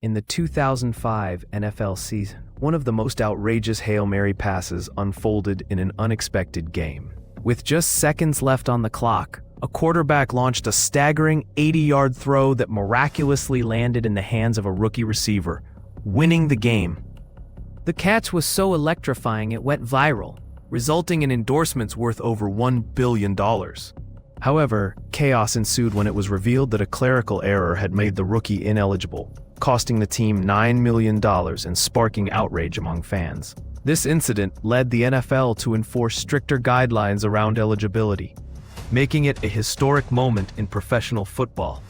In the 2005 NFL season, one of the most outrageous Hail Mary passes unfolded in an unexpected game. With just seconds left on the clock, a quarterback launched a staggering 80-yard throw that miraculously landed in the hands of a rookie receiver, winning the game. The catch was so electrifying it went viral, resulting in endorsements worth over $1 billion. However, chaos ensued when it was revealed that a clerical error had made the rookie ineligible, costing the team $9 million and sparking outrage among fans. This incident led the NFL to enforce stricter guidelines around eligibility, making it a historic moment in professional football.